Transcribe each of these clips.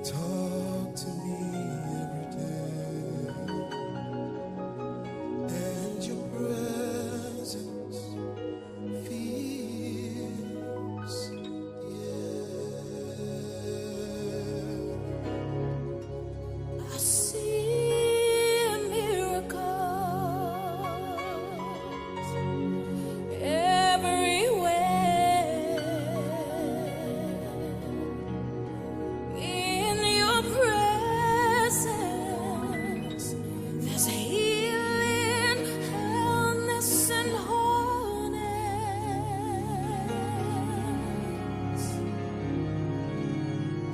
talk to me every day, and your presence fills the air. I see miracles everywhere. In your presence, there's healing, wholeness, and wholeness.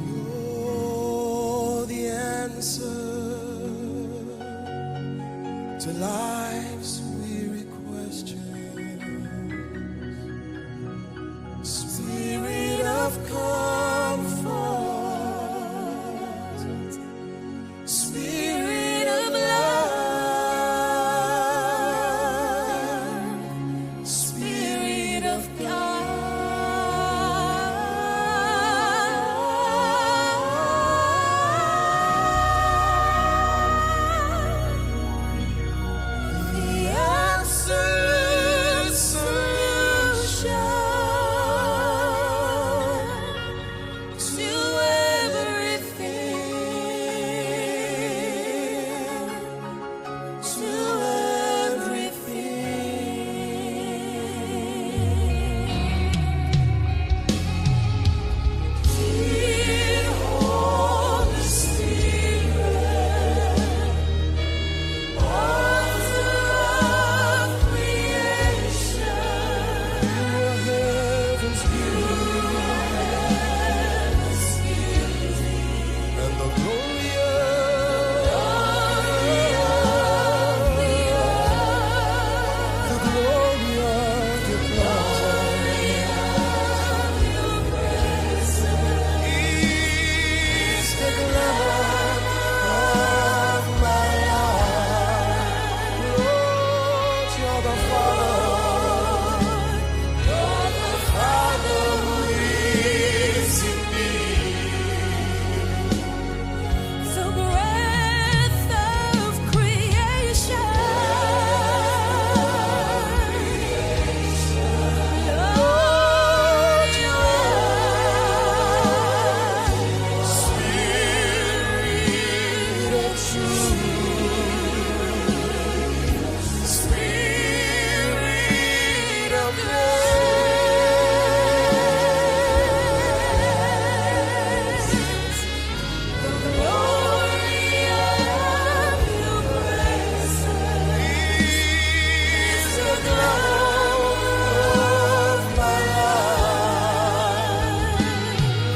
You're the answer to life's weary questions. Spirit of comfort, Spirit of love, Spirit of God. The absolute solution to everything, to everything. Dear Holy Spirit, author of creation, heaven's beauty, and the glory of the glory of your presence is the glamour of my life. Lord, you're the Father who lives in me. The breath of creation, Lord, you are Spirit of truth, Spirit of grace, the glory of your presence is the glamour of my life.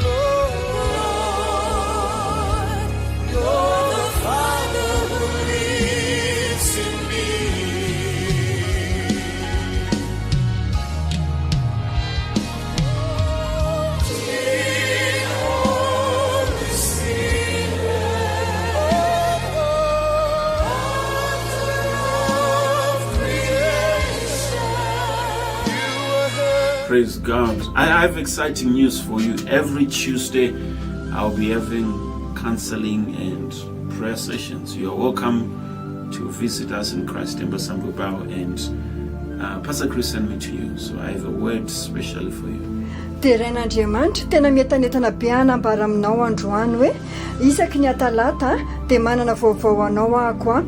Lord, you're the Father who lives in me. Dear Holy Spirit, author of creation, you are here. Praise God. I have exciting news for you. Every Tuesday, I'll be having counseling and prayer sessions. You're welcome to visit us in Christ Temple Sambubao, and Pastor Chris sent me to you, so I have a word specially for you. Dia Rain'Andriamanitra tena mientanetana be hanambara aminao androany hoe isaky ny atalata dia manana vaovao anao ahako a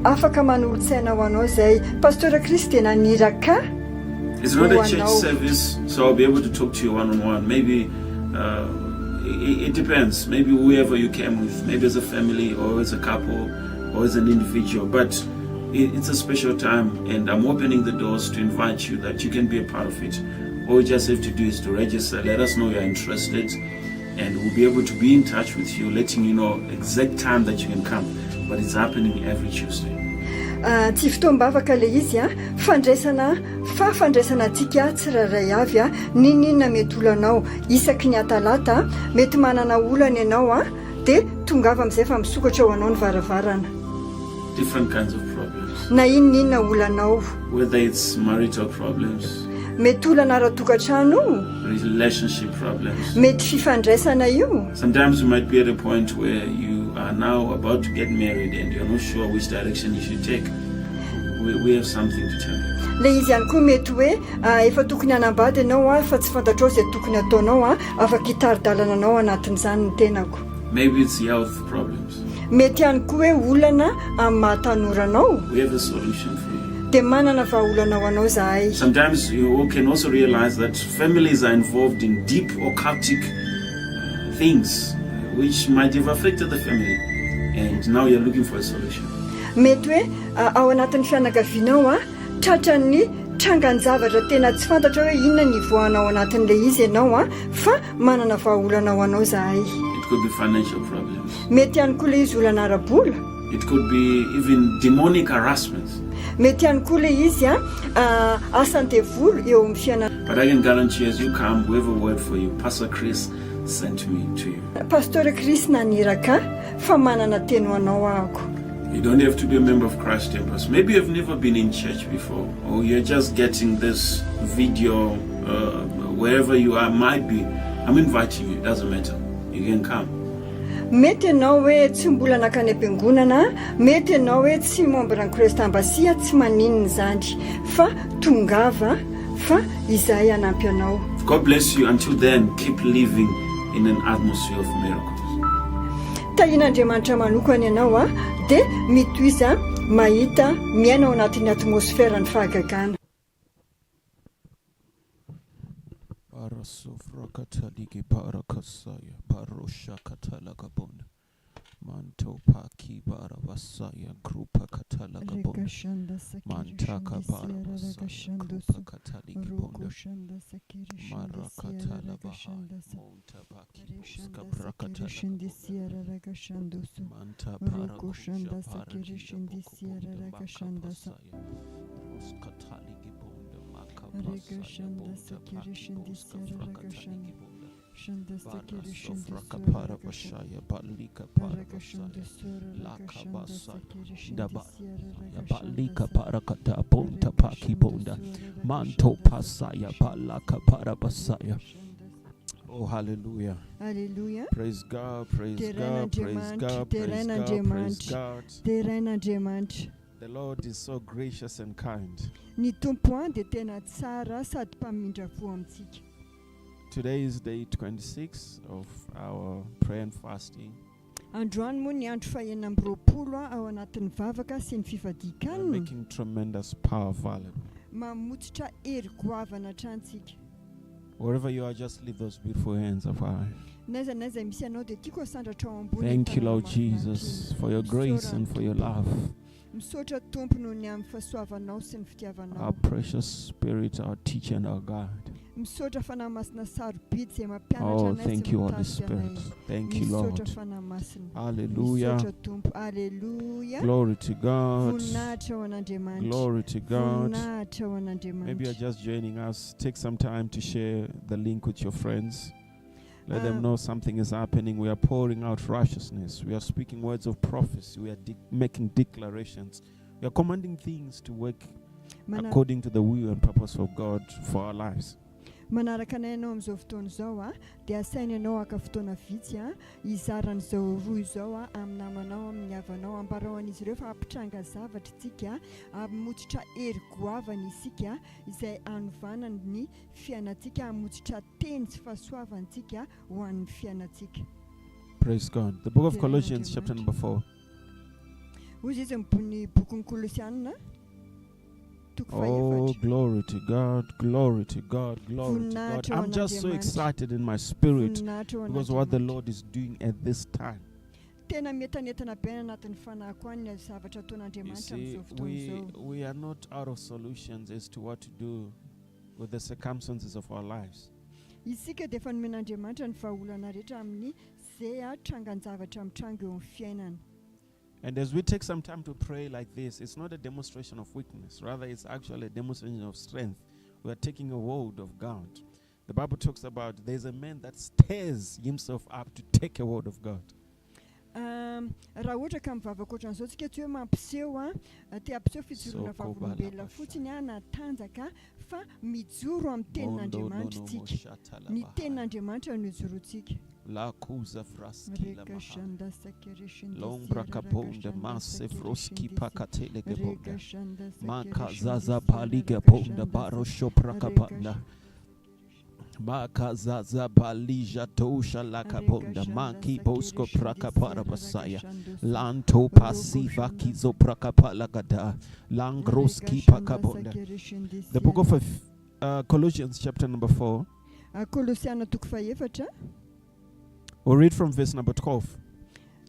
afaka manolotsaina ho anao izay Pasteur Chris dia naniraka. It's not a Oh, church no. service, so I'll be able to talk to you one-on-one. Maybe it depends. Maybe whoever you came with, maybe as a family or as a couple or as an individual. But it's a special time, and I'm opening the doors to invite you that you can be a part of it. All you just have to do is to register. Let us know you're interested, and we'll be able to be in touch with you, letting you know exact time that you can come. But it's happening every Tuesday. Tsy fotoam-bavaka le izy a fandraisana antsika tsirairay avy a ninona mety olanao isaky ny atalata mety manana olana ianao a dia tongava amin'izay fa misokatra ao anao ny varavarana. Different kinds of problems. Na inona olanao, Whether it's marital problems, mety olana ara-tokantrano relationship problems. mety fifandraisana io. Sometimes you might be at a point where you are now about to get married and you're not sure which direction you should take. We have something to tell you. Le izy ihany koa mety hoe efa tokony hanambady ianao fa tsy fantatrao izay tokony ataonao afaka hitari-dalana anao anatin'izany ny tenako. Maybe it's health problems. Mety ihany koa hoe olana amin'ny mahatanoranao. We have a solution for you. Dia manana vahaolana ho anao zahay. Sometimes you can also realize that families are involved in deep occultic things which might have affected the family, and now you're looking for a solution. Mety hoe ao anatin'ny fianakavianao tratran'ny trangan-javatra tena tsy fantatra hoe inona ny ivoahanao anatin'ilay izy ianao fa manana vahaolana ho anao zahay. It could be financial problems. Mety ihany koa ilay izy olana ara-bola. It could be even demonic harassment. Mety ihany koa ilay izy asan-devoly eo amin'ny fianana. But I can guarantee as you come, we have a word for you. Pastor Chris sent me to you. Pastor Chris naniraka fa manana teny ho anao ahako. You don't have to be a member of Christ Campus. Maybe you've never been in church before, or you're just getting this video wherever you are, might be. I'm inviting you, it doesn't matter. You can come. Mety ianao hoe tsy mbola nakany am-piangonana, mety ianao hoe tsy membre ny Christ Embassy, tsy maninona izany, fa tongava fa izahay hanampy anao. God bless you. Until then, keep living in an atmosphere of miracles. Tahian'Andriamanitra manokana ianao dia mitoiza mahita miaina ao anatin'ny atmosfera ny fahagagana. Parasofrakataliki parakasaya paroshakatalakabonda manto paki baravasaya grupa katalakabonda mantaka baravasaya grupa katalikibonda marakatalavaha monta paki buska prakatalakabonda manta parakusha parakisha bukubonda makapasaya ruskatalikibonda makapasaya bonta paki buska prakatalakibonda Sofraka paravashaya balika paravashaya lakabasaya daba ya balika parakata bonta paki bonda manto pasaya balaka paravasaya. Oh, hallelujah. Hallelujah. Praise God, praise God, praise God, praise God, praise God. The Lord is so gracious and kind. Ny tompo dia tena tsara sady mpamindra fo amintsika. Today is day 26 of our prayer and fasting. Androany moa ny andro fahaenina amby roapolo ao anatin'ny vavaka sy ny We're fifadin-kanina. making tremendous power available. Mamotsitra hery goavana trantsika. Wherever you are, just lift those beautiful hands of ours. Naiza misy anao dia tiako sandratra ao ambony. Thank you, Lord Jesus, for your grace and for your love. Misaotra tompo noho ny amin'ny fahasoavanao sy ny fitiavanao. Our precious Spirit, our teacher and our God. Misaotra fanahy masina sarobidy izay mampianatra Oh, anay sy thank you, Holy mitarika Spirit. anay. Thank you, Misaotra Lord. fanahy masina. Hallelujah. Misaotra tompo. Hallelujah. Glory to God. Voninahitra ho an'Andriamanitra. Glory to God. Voninahitra ho Maybe you're an'Andriamanitra. just joining us. Take some time to share the link with your friends. Let them know something is happening. We are pouring out righteousness. We are speaking words of prophecy. We are making declarations. We are commanding things to work according to the will and purpose of God for our lives. Manaraka anay ianao amin'izao fotoana izao dia asaina ianao haka fotoana vitsy izaran'izao roa izao amin'ny namanao amin'ny havanao ambarao an'izy ireo fa hampitranga zavatra isika hamotsitra hery goavana isika izay hanovanany ny fiainantsika hamotsitra teny sy fahasoavantsika ho an'ny fiainantsika. Praise God. The book of Colossians chapter number 4. Hozy izy ny bokin'ny Kolosianina. Oh, glory to God, glory to God, glory to God. I'm just so excited in my spirit because what the Lord is doing at this time. You see, we are not out of solutions as to what to do with the circumstances of our lives. And as we take some time to pray like this, it's not a demonstration of weakness. Rather, it's actually a demonstration of strength. We are taking a hold of God. The Bible talks about there's a man that stirs himself up to take a hold of God. raha ohatra ka mivavaka ohatran'izao tsika tsy hoe mampiseho te hampiseho fijoroana vavolombelona fotsiny na tanjaka fa mijoro amin'ny tenin'Andriamanitra tsika. Ny tenin'Andriamanitra no ijoroantsika. La kuza fraskila Reka shanda sakereshin Lombra kaponda masse froski pakatele gebonda. Reka shanda Maka zaza paliga ponda baro shopra kapanda. Maka zaza palija tosha la kabonda. Maki bosko prakapara pasaya. Lanto pasiva kizo prakapala gada. Langroski pakabonda. The book of Colossians chapter number 4. Kolosiana toko faefatra. We'll read from verse number 12.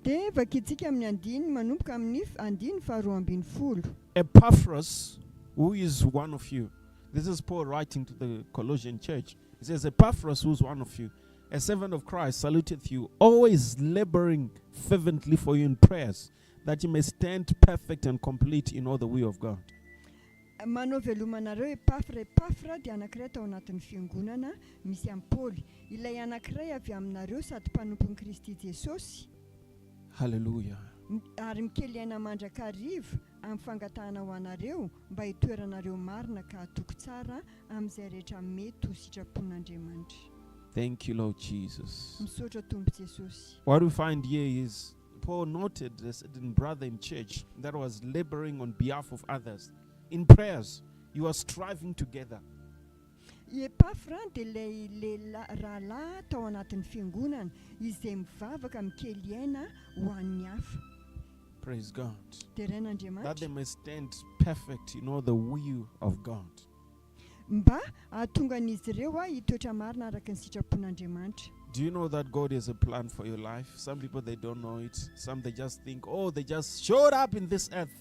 Dia vakitsika amin'ny andiny manomboka amin'ny andiny faharoa ambin'ny folo. Epaphras, who is one of you. This is Paul writing to the Colossian church. He says, Epaphras, who is one of you, a servant of Christ, saluteth you, always laboring fervently for you in prayers, that you may stand perfect and complete in all the will of God. Manao velomanareo Epafra dia anankiray tao anatin'ny fiangonana misy amin'ny Paoly. Ilay anankiray avy aminareo sady mpanompon'i Kristy Jesosy. Hallelujah. Ary mikely mandrakariva amin'ny fangatahana ho anareo mba hitoeranareo marina ka atoko tsara amin'izay rehetra mety ho sitrapon'Andriamanitra. Thank you, Lord Jesus. Misaotra Tompo Jesosy. What we find here is Paul noted a certain brother in church that was laboring on behalf of others. In prayers, you are striving together. Epafra dia ilay rahalahy tao anatin'ny fiangonana izay mivavaka mikely aina ho an'ny hafa. Praise God. Dia ren'Andriamanitra. That they may stand perfect in all the will of God. Mba ahatonga an'izy ireo hitoetra marina araka ny sitrapon'Andriamanitra. Do you know that God has a plan for your life? Some people, they don't know it. Some, they just think, oh, they just showed up in this earth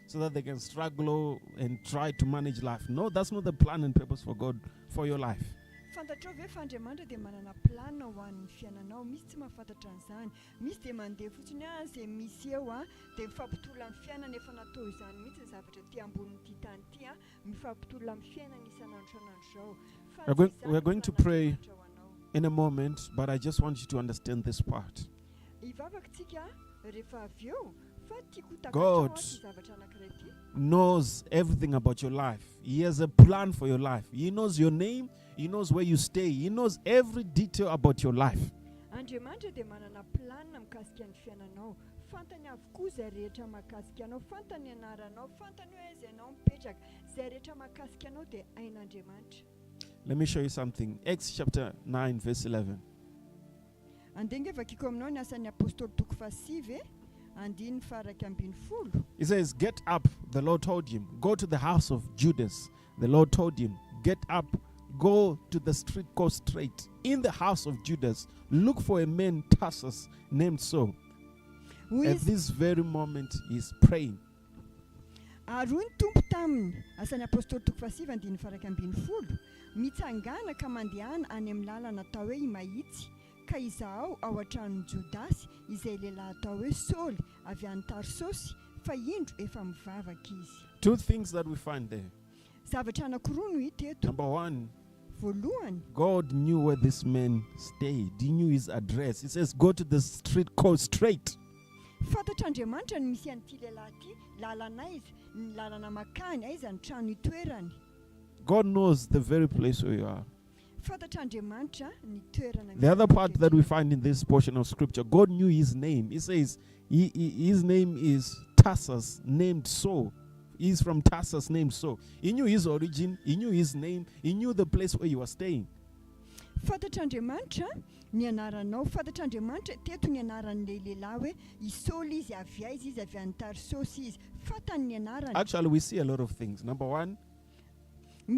so that they can struggle and try to manage life. No, that's not the plan and purpose for God for your life. Fantatrao ve fa Andriamanitra dia manana plana ho an'ny fiainanao, misy tsy mahafantatra an'izany. Misy dia mandeha fotsiny izay misy eo dia mifampitola amin'ny fiainana efa natao izany mihitsy ny zavatra ty ambonin'ity tany ity mifampitola amin'ny fiainana isan'andro isan'andro. We're going to pray in a moment, but I just want you to understand this part. Ivavakantsika rehefa avy eo. God knows everything about your life. He has a plan for your life. He knows your name. He knows where you stay. He knows every detail about your life. Andriamanitra dia manana plan mikasika ny fiainanao. Fantany avokoa izay rehetra mahakasika anao. Fantany anaranao. Fantany hoe izay anao mipetraka. Izay rehetra mahakasika anao dia hain'Andriamanitra. Let me show you something. Acts chapter 9 verse 11. Andenge vakiko aminao ny asan'ny apôstôly toko faha 9 andiny faraka ambin'ny folo. He says, get up, the Lord told him. Go to the house of Judas. The Lord told him, get up, go to the street called Straight. In the house of Judas, look for a man Tarsus named Saul. At this very moment, he's praying. Ary ny tompo taminy asan'ny apôstôly toko faha 9 andiny faraka ambin'ny folo. Mitsangana ka mandehana any amin'ny lalana atao hoe Mahitsy. Ka izaho ao an-tranon'i Judasy izay lehilahy atao hoe Saul avy any Tarsosy fa indro efa mivavaka izy. Two things that we find there. Zavatra anankiroa no hita eto. Number one, voalohany, God knew where this man stayed. He knew his address. He says, go to the street called Straight. Fantatr'Andriamanitra ny misy an'ity lehilahy ity, lalana izy, ny lalana makany, aiza ny trano itoerany. God knows the very place where you are. The other part that we find in this portion of scripture, God knew his name. He says his name is Tarsus, named Saul. He's from Tarsus, named Saul. He knew his origin, he knew his name, he knew the place where you were staying. Fantatr'Andriamanitra ny anaranao, fantatr'Andriamanitra teto ny anaran'ilay lehilahy hoe Isaoly izy avy aiza izy avy any Tarsosy izy. Fantany ny anarany. Actually, we see a lot of things. Number one,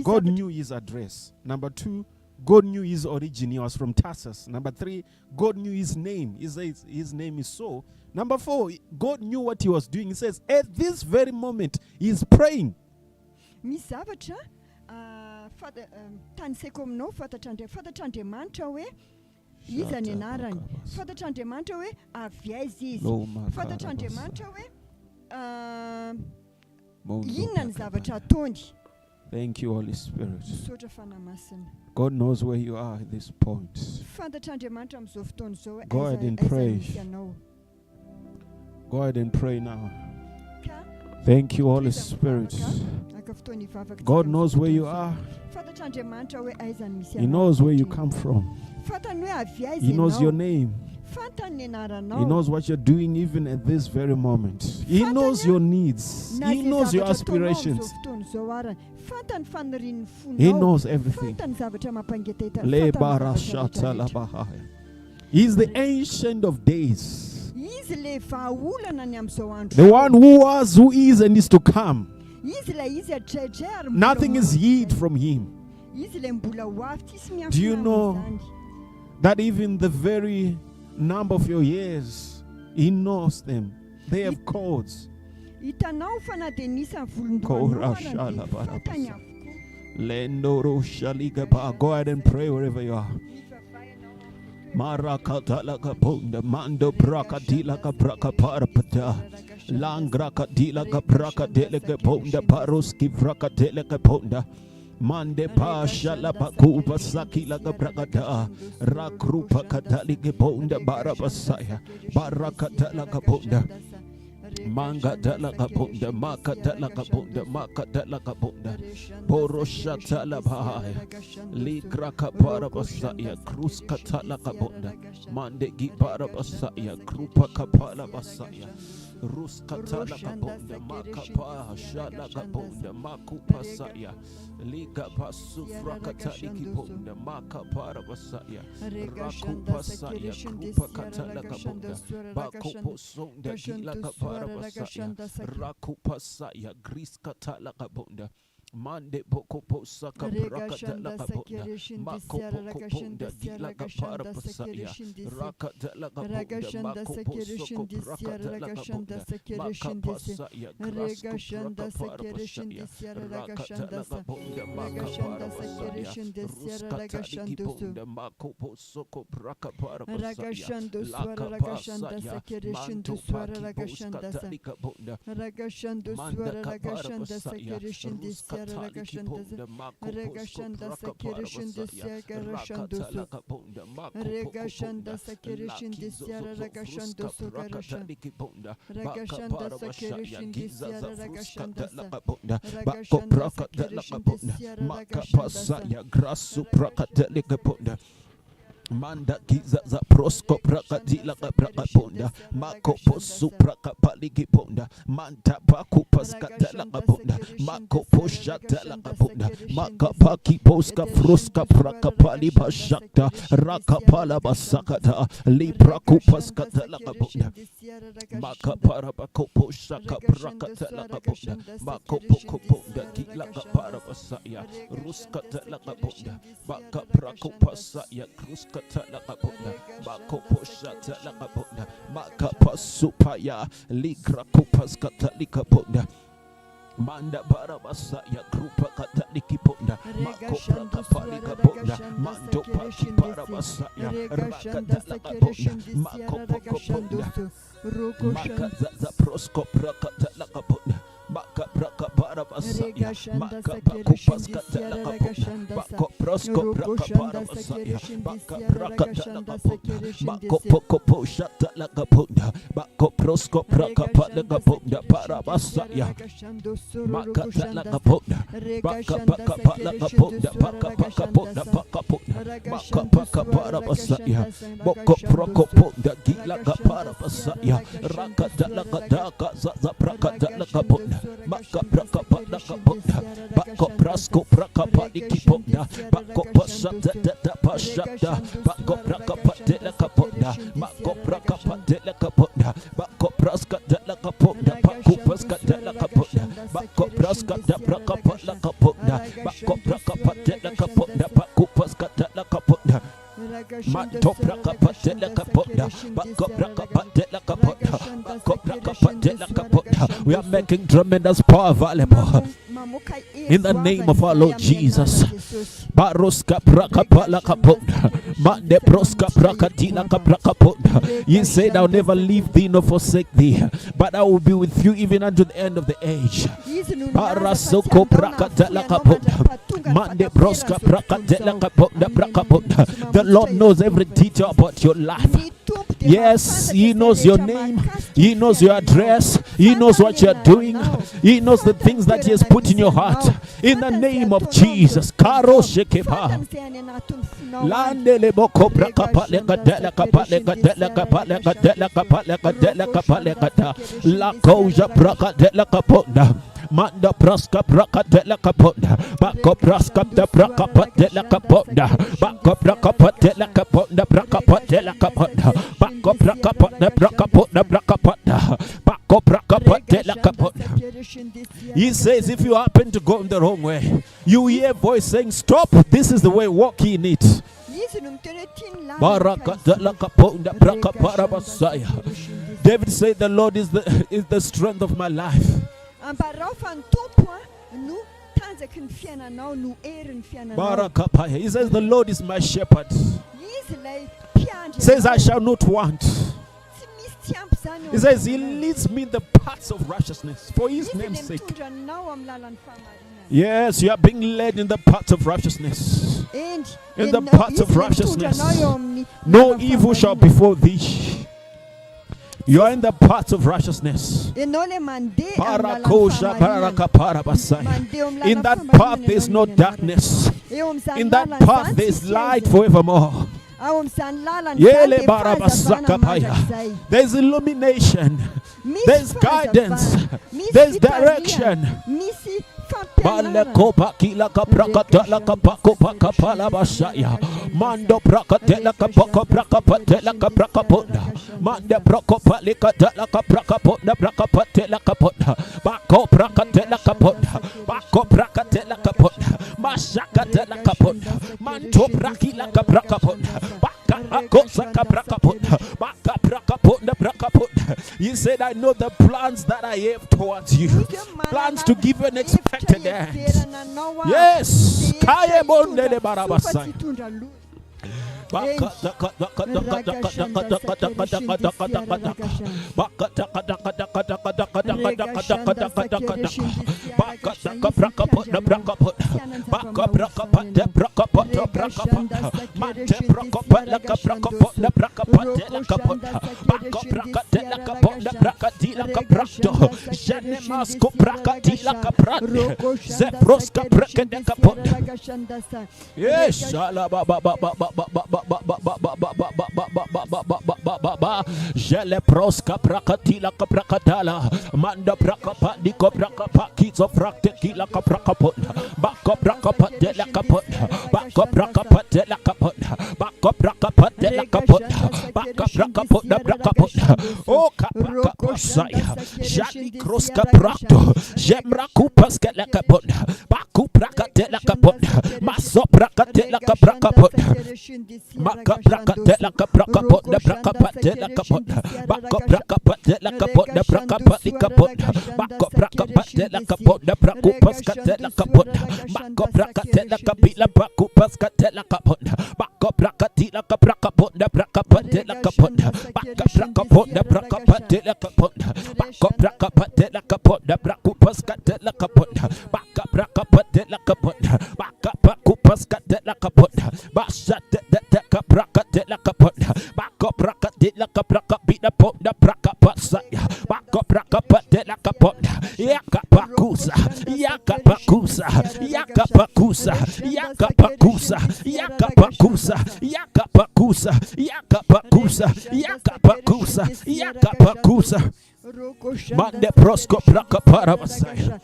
God knew his address. Number two, God knew his origin. He was from Tarsus. Number three, God knew his name. He says his name is Saul. Number four, God knew what he was doing. He says at this very moment, he is praying. Misy zavatra tanisaiko aminao fantatr'Andriamanitra hoe iza ny anarany. Fantatr'Andriamanitra hoe avy aiza izy. Fantatr'Andriamanitra hoe inona ny zavatra ataony. Thank you, Holy Spirit. Misaotra fanahy-masina. God knows where you are at this point. Fantatr'Andriamanitra amin'izao fotoana izao Go ahead and pray. Go ahead and pray now. Thank you, Holy Spirit. God knows where you are. He knows where you come from. He knows your name. He knows what you're doing even at this very moment. He knows your needs. He knows your aspirations. He knows everything. He's the Ancient of Days. The one who was, who is, and is to come. Nothing is hid from him. Do you know that even the very number of your years, he knows them? They have codes. Go ahead and pray wherever you are. Marakata laka ponda mando braka dilaka braka parapata langraka dilaka braka deleka ponda paroski braka deleka ponda mande pasha la bakuba saki laka braka rakrupa kadalike ponda barabasaya barakata laka ponda manga dalaka ponda maka dalaka ponda maka dalaka ponda boroshata la bahaya likraka parabasaya krus katala kabonda mande gi parabasaya krupa kapala basaya rus katala kabonda makapa shala kabonda makupasaya liga pasu frakatali kibonda makapara basaya rakupasaya krupa katala kabonda bakopo sonda gila kapara basaya rakupasaya gris katala kabonda mande boko posa kaprakata la kabonda mako boko ponda dila kapara pasaya rakata la kabonda mako poso koprakata la kabonda maka pasaya grasko prakapara pasaya rakata la kabonda maka para pasaya ruskata li kibonda mako poso koprakapara pasaya laka pasaya manto paki poskata li kabonda manda kapara pasaya ruskata Ragashanda Manda giza za prosko praka dila praka ponda mako posu praka paligi ponda manta paku paskata la ponda mako poshata la ponda maka paki poska fruska praka pali bashakta raka pala basakata li praku paskata la ponda maka para bako poshaka praka la ponda mako poko ponda gila para basaya ruskata la ponda maka praku pasaya kruska Katala kabonda, mako posha tala kabonda, maka pasupaya, ligra kupas katali kabonda. Manda barabasa ya grupa kataliki ponda mako praka pali kabonda mando paki barabasa ya rakatala kabonda mako poko ponda maka zaza prosko praka tala kabonda maka praka barabasa ya maka paku paska tala kabonda mako prosko praka barabasa ya maka praka tala kabonda mako poko posha tala kabonda mako prosko praka pali kabonda barabasa ya Makata la kaponda, baka baka pala kaponda, baka baka ponda, baka ponda, baka baka para basaya, boko proko ponda, gila kapara basaya, rakata la kadaka, zaza prakata la kaponda, baka praka pala kaponda, bako prasko praka pali kiponda, bako pasata tata pasata, bako praka pate la kaponda, bako praka pate la kaponda, bako praska la kaponda, bako praska la kaponda. Bako praska da praka pala kaponda bako praka patela kaponda bako praska la kaponda manto praka patela kaponda bako praka patela kaponda bako praka patela kaponda. We are making tremendous power available in the name of our Lord Jesus. Baroska praka pala kaponda mande proska praka dila kapraka ponda. You said I'll never leave thee nor forsake thee, but I will be with you even unto the end of the age. Barasoko praka dela kaponda mande proska praka dela kaponda praka ponda. The Lord knows every detail about your life. Yes, He knows your name. He knows your address. He knows what you're doing. He knows the things that He has put in your heart. In the name of Jesus. Karo shekepa. Landele boko brakapa lega dela kapa lega dela kapa lega dela kapa lega dela kapa lega da. La koja braka dela kaponda. Manda praska braka dela kaponda. Bako praska de braka pat dela kaponda. Bako braka pat dela kaponda braka pat dela kaponda. Bako braka pat de braka ponda braka panda. Bako braka pat dela kaponda. He says if you happen to go in the wrong way, you hear a voice saying, stop, this is the way, walk in it. David said, the Lord is the strength of my life. He says, the Lord is my shepherd. He says, I shall not want. He says, He leads me in the paths of righteousness for His name's sake. Yes, you are being led in the paths of righteousness. In the paths of righteousness. No evil shall befall thee. You are in the paths of righteousness. In that path there is no darkness. In that path there is light forevermore. There's illumination. There's guidance. There's direction. Mando prakatela kapaka prakapatela kaprakaponda. Manda prokopalika tela kaprakaponda prakapatela kaponda. Bako prakatela kaponda. Bako prakatela kaponda. Mashakatela kaponda. Manto prakila kaprakaponda. Baka akosa kaprakaponda. Baka prakaponda prakaponda. He said, I know the plans that I have towards you. Plans to give you an expected end. Yes. Kaye bonde de barabasai. Yes, Jele proska prakatila kaprakatala manda prakapa diko prakapa kizo frakte kila kaprakapona bako prakapa dela kapona bako prakapa dela kapona bako prakapa dela kapona bako prakapona prakapona o kaprakapa saya jali kroska prakto jemra kupas kala kapona bako prakatela kapona maso prakatela kaprakapona maka prakatela kaprakapona prakapatela kapona bako prakapatela kapona prakapatela kapona bako prakapatela kapona prakupaskatela kapona bako prakatela kapila prakupaskatela kapona bako prakatila kaprakapona prakapatela kapona bako prakapona prakapatela kapona bako prakapatela kapona prakupaskatela kapona bako prakapatela kapona bako prakupaskatela kapona basate kaprakatela kapona bako prakatela kaprakapila ponda prakapasaya bako prakapatela kapona yakapakusa yakapakusa yakapakusa yakapakusa yakapakusa yakapakusa yakapakusa yakapakusa yakapakusa mande prosko prakaparabasaya.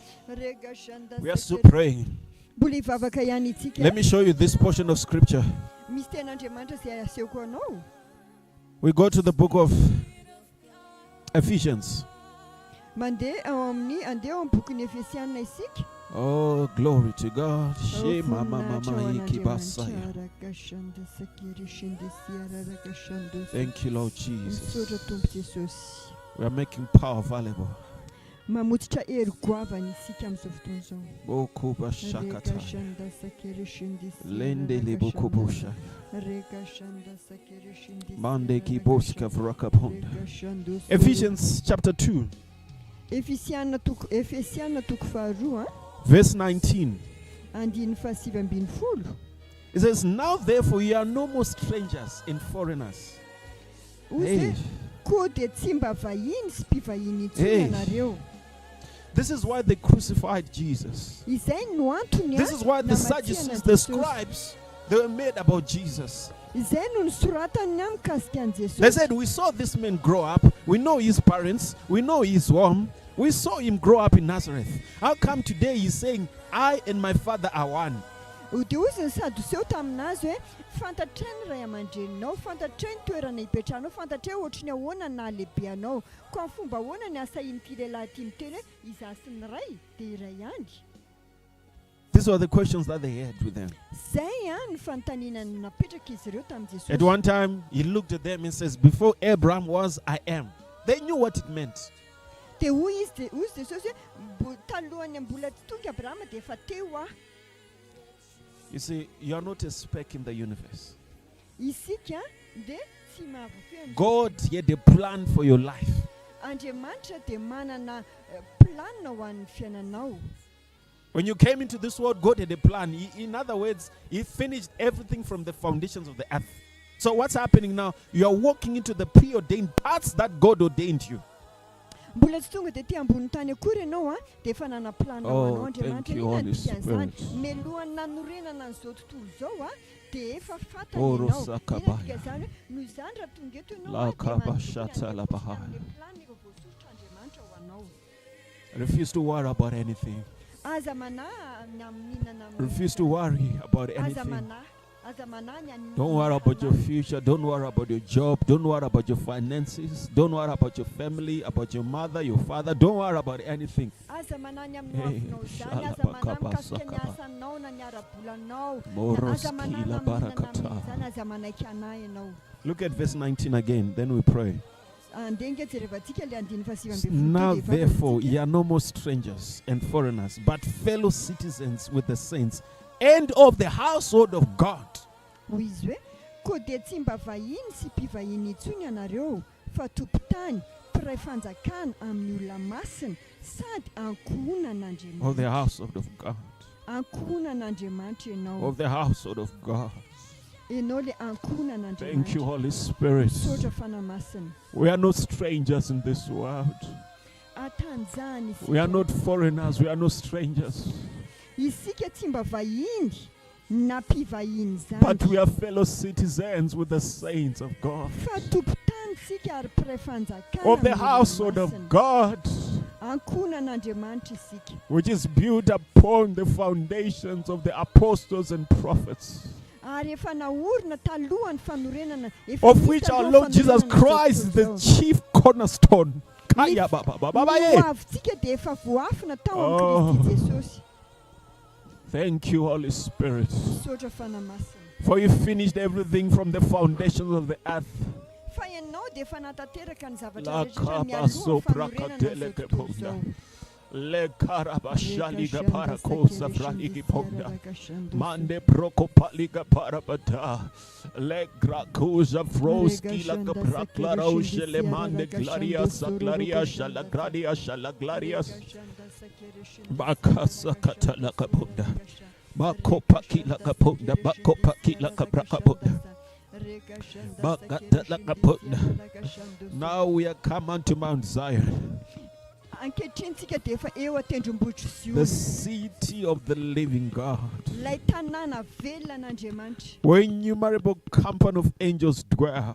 We are still praying. Let me show you this portion of scripture. We go to the book of Ephesians. Oh, glory to God. Thank you, Lord Jesus. We are making power available. Lende libukubusha. Mande kiboska vrakaponda. Ephesians chapter 2. Verse 19. It says, now therefore you are no more strangers and foreigners. Hey. koa dia tsy mba vahiny sy mpivahiny intsony ianareo. This is why they crucified Jesus. Izay no antony This is why the namatihana Sadducees, the Jesosy. scribes, they were made about Jesus. Izay no nisoratany amin'ny mikasika an' They Jesosy. said, we saw this man grow up. We know his parents. We know his home. We saw him grow up in Nazareth. How come today he's saying, I and my father are one? Dia ozy ny sadoseo taminazy hoe fantatrany ray aman-dreninao, fantatrany toerana hipetrahanao, fantatrany ohatrany ahoana na lehibe anao, ka ny fomba ahoana ny asahin'ity lehilahy ity miteny hoe izaho sy ny ray dia iray ihany. These were the questions that they had with them. Zay ny fanontaniana napetraka izy ireo tamin'i At Jesosy. one time, he looked at them and says, before Abraham was, I am. They knew what it meant. Dia hoy Jesosy hoe talohan'ny mbola tsy tonga Abrahama dia efa teo aho. You see, you are not a speck in the universe. Isika dia tsy mahavofeana. God had a plan for your life. Andriamanitra dia manana planina ho an'ny fiainanao. When you came into this world, God had a plan. In other words, He finished everything from the foundations of the earth. So what's happening now? You are walking into the preordained parts that God ordained you. Mbola tsy tonga dia ty ambony tany akory ianao dia efa nana plana ho anao thank you, Andriamanitra. Holy Dikan'izany Spirit. melohan'ny nanorenana an'izao tontolo izao dia efa fatany Oro ianao. sakabaya. Dikan'izany hoe noho izany raha tonga eto ianao La dia kabashata la bahaya. manodidina plana efa voasoritra Andriamanitra ho anao. Refuse to worry about anything. Aza manahy ny amin'inana Refuse to worry about aza anything. manahy aza manahy ny any- Don't worry about your future. Don't worry about your job. Don't worry about your finances. Don't worry about your family, about your mother, your father. Don't worry about anything. aza manahy ny amin'ny Hey, afinao izany, aza shalabakaba manahy mikasika ny sakaba. asanao na ny ara-bolanao, Moros aza manahy kila na barakata. amin'inana amin'izany, aza manaiky anahy ianao. Look at verse 19 again. Then we pray. Andenga jerevantsika le andiny Now fasivambefolo therefore ye are no more strangers and foreigners, but fellow citizens with the saints and of the household of God. hoy izy hoe koa dia tsy mba vahiny sy mpivahiny intsony ianareo fa tompon-tany mpiray fanjakana amin'ny olona masina sady Of ankohona the n'Andriamanitra. household of God. Ankohona n'Andriamanitra ianao. Of the household of God. Ianao le ankohona Thank you, n'Andriamanitra. Holy Spirit. Sotra fanamasina. We are not strangers in this world. Atanjany We are isika. not foreigners. We are not strangers. Isika tsy mba vahiny na mpivahiny But we zany. are fellow citizens with the saints of God. Fa tompon-tany sika ary mpiray fanjakana Of the amin'ny olona household of masina. God, Ankohona n'Andriamanitra isika. which is built upon the foundations of the apostles and prophets, Ary efa naorina talohan'ny fanorenana. Efa of nisy which our talohan'ny Lord Jesus fanorenana Christ is the izao. chief cornerstone. Kaya baba baba baba ye. Hoavintsika dia efa voafina tao Oh. amin'ny Kristy Jesosy. Thank you, Holy Spirit. Sotra fanamasina. For you finished everything from the foundations of the earth. Fa ianao dia efa natateraka ny zavatra La rehetra kaba mialohan'ny sopra fanorenana kadele izao tontolo keponda. izao. Le karabashaliga parakosa fraligi ponda. Mande broko paliga parabada. Le grakuza froski la kapraklaroshe le mande glarias glaria shala gradia shala glarias. Bakasa katala kaponda. Bako paki la kaponda. Bako paki la kaponda. Bakata la kaponda. Now we are come unto Mount Zion, Ankehitriny-tsika dia efa eo an-tendrombohitra the Sion. city of the living God, Ilay tanàna velona n'Andriamanitra. where innumerable company of angels dwell.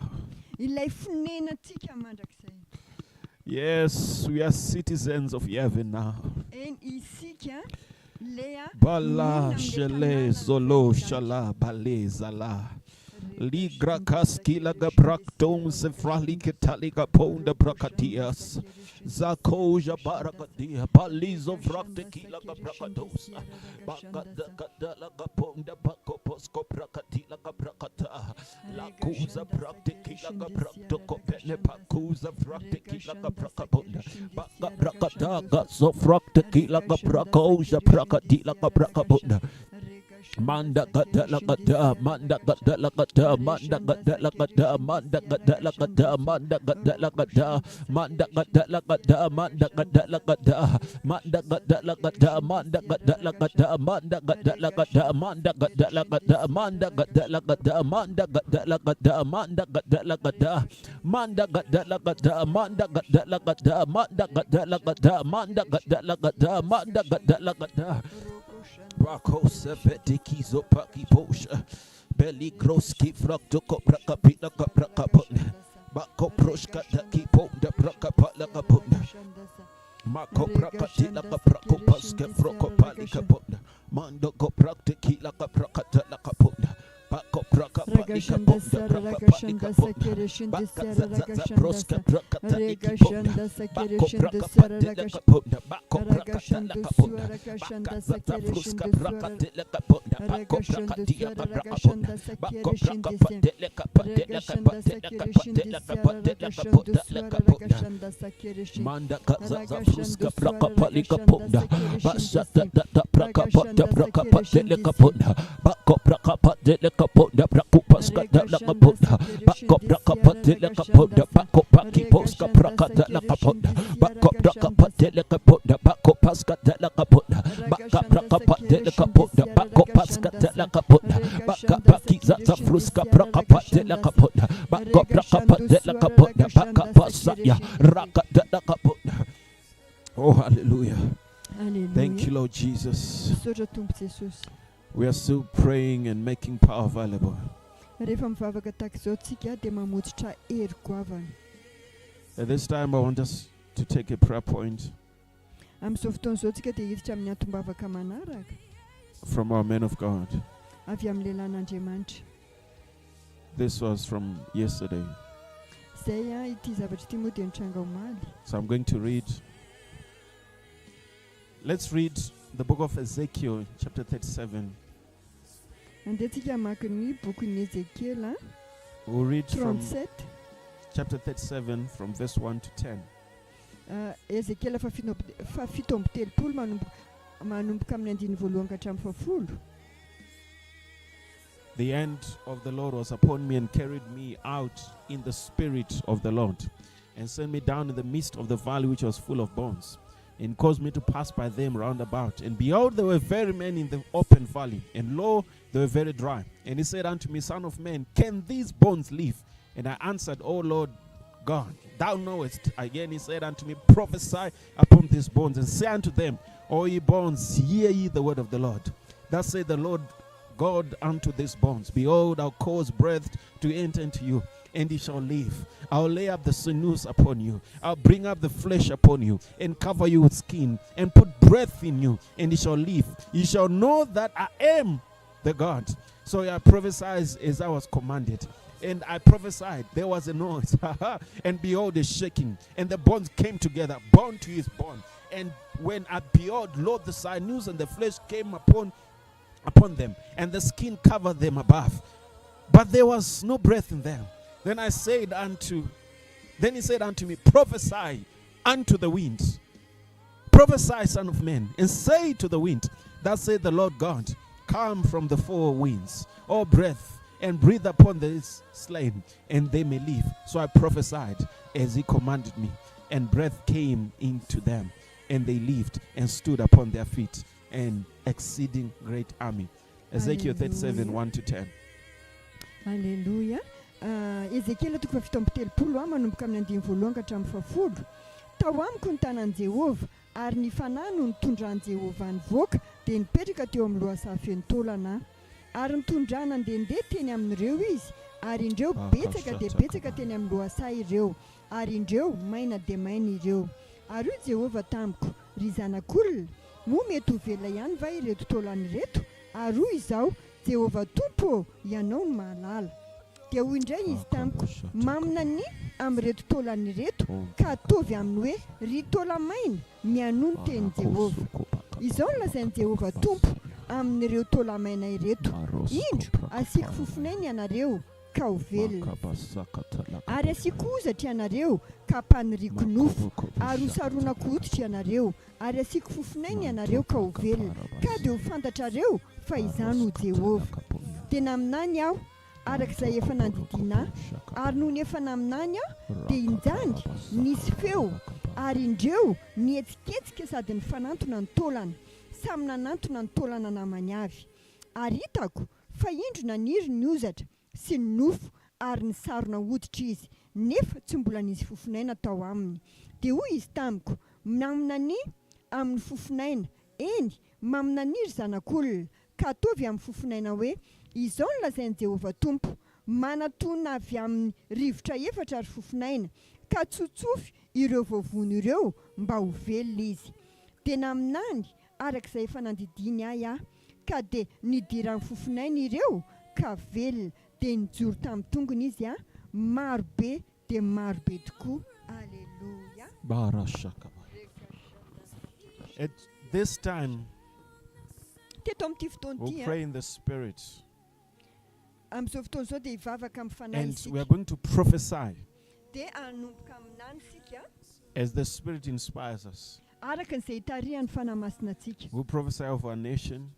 Ilay fonenantsika mandrakizay. Yes, we are citizens of heaven now. Eny isika lea Bala minamile shele tanàna zolo velona. shala bale zala. Ligra kaskila gabrakton sefrali ketaliga ponda brakatias. Zakoja barakadia balizo frakte kila gabrakadosa. Bakada kadala gaponda bakoposko brakatila gabrakata. Lakuza brakte kila gabrakto kopele pakuza frakte kila gabrakabonda. Baka brakata gaso frakte kila gabrakoja brakatila gabrakabonda. Manda gadala gada, manda gadala gada, manda gadala gada, manda gadala gada, manda gadala gada, manda gadala gada, manda gadala gada, manda gadala gada, manda gadala gada, manda gadala gada, manda gadala gada, manda gadala gada, manda gadala gada, manda gadala gada, manda gadala gada, manda gadala gada, manda gadala gada, manda gadala gada, manda gadala gada. Bako sepeti kizo paki posha belly groski frakto kopraka pina kopraka pon bako proshka taki pon da praka pala kapon mako praka tila kaprako paske froko pali kapon mando koprakte kila kapraka tala kapon bako praka pali kapon da praka pali kapon baka zaza proska praka tali kapon bako praka pali kapon bako praka tala kapon baka zaza proska praka tala kapon bako praka tila kapon bako praka pali kapon manda zaza proska praka pali kapon basa da praka pali kapon bako praka pali kapon da prako paska da kapon bako praka pali kapon da bako paki poska praka da kapon bako praka pali kapon da bako paska da kapon baka praka pali kapon da bako paska da kapon baka paki zaza fruska praka pali kapon bako praka pali kapon da baka pasa ya raka da kapon. Oh, hallelujah. Thank you, Lord Jesus. We are still praying and making power available. At this time, I want us to take a prayer point from our men of God. This was from yesterday. So I'm going to read. Let's read the book of Ezekiel, chapter 37. We'll read from chapter 37 from verse 1 to 10. The hand of the Lord was upon me and carried me out in the spirit of the Lord and sent me down in the midst of the valley which was full of bones, and caused me to pass by them round about. And behold, there were very many in the open valley, and lo, they were very dry. And he said unto me, Son of man, can these bones live? And I answered, O Lord God, thou knowest. Again he said unto me, prophesy upon these bones, and say unto them, O ye bones, hear ye the word of the Lord. Thus said the Lord God unto these bones, behold, I'll cause breath to enter into you, and ye shall live. I'll lay up the sinews upon you. I'll bring up the flesh upon you, and cover you with skin, and put breath in you, and ye shall live. Ye shall know that I am the God. So I prophesied as I was commanded. And I prophesied, there was a noise, and behold, a shaking, and the bones came together, bone to his bone. And when I behold, lo, the sinews and the flesh came upon them, and the skin covered them above, but there was no breath in them. Then he said unto me, prophesy unto the wind. Prophesy, son of man, and say to the wind, thus said the Lord God, come from the four winds, O breath, and breathe upon the slain, and they may live. So I prophesied as he commanded me, and breath came into them, and they lived and stood upon their feet, an exceeding great army. Ezekiel 37, 1 to 10. Hallelujah. Ezekiel toko fafitompitelopolo manomboka amin'ny 15 hatramin'ny 20. Tao amiko ny tanan Jehova, ary ny fanahy no nitondran Jehova nivoaka dia nipetraka teo amin'ny lohasaha feno taolana. Ary nitondrana ndendeha teny amin'ireo izy, ary indreo betsaka dia betsaka teny amin'ny lohasaha ireo, ary indreo maina dia maina ireo. Ary io Jehova tamiko, ry zanak'olona, moa mety ho vela ihany va ireto taolana ireto? Ary hoy izao, Jehova Tompo, ianao no mahalala. Dia hoy indray izy tamiko, mamina ny amin'ireto taolana ireto, ka atovy aminy hoe ry taola maina, mianono teny Jehova. Izao no lazainy Jehova Tompo amin'ireo taola maina ireto. Indro, asiako fofonay ny ianareo, ka ho velona. Ary asiako ozatra ianareo ka hampaniriako nofo, ary hosaronako hoditra ianareo, ary asiako fofinaina ianareo ka ho velona, ka dia ho fantatrareo fa izany ho Jehovah. Tena aminany aho arak'izay efa nandidiana, ary noho ny efa naminany aho dia injany nisy feo, ary indreo nihetsiketsika sady nifanantona ny taolana, samy nanantona ny taolana namany avy. Ary hitako fa indro naniry ny ozatra sy ny nofo ary nisarona hoditra izy, nefa tsy mbola nisy fofinaina tao aminy. Dia hoy izy tamiko, maminany amin'ny fofinaina, eny maminaniry zanak'olona, ka ataovy amin'ny fofinaina hoe izao no lazain'i Jehovah Tompo, manatona avy amin'ny rivotra efatra ary fofinaina, ka tsotsofy ireo vovony ireo mba ho velona izy. Tena aminany arak'izay efa nandidiny ahy ka dia nidiran'ny fofinaina ireo ka velona, dia nijoro tamin'ny tongony izy marobe dia marobe tokoa. Alleluia. Barashaka. At this time, teto amin'ity fotoana we'll ity pray in the Spirit. Amin'izao fotoana izao dia hivavaka amin'ny fanahy And we are isika, going to prophesy dia anomboka aminany isika as the Spirit inspires us. araka n'izay hitarihan'ny fanahy masina antsika. We'll prophesy over our nation,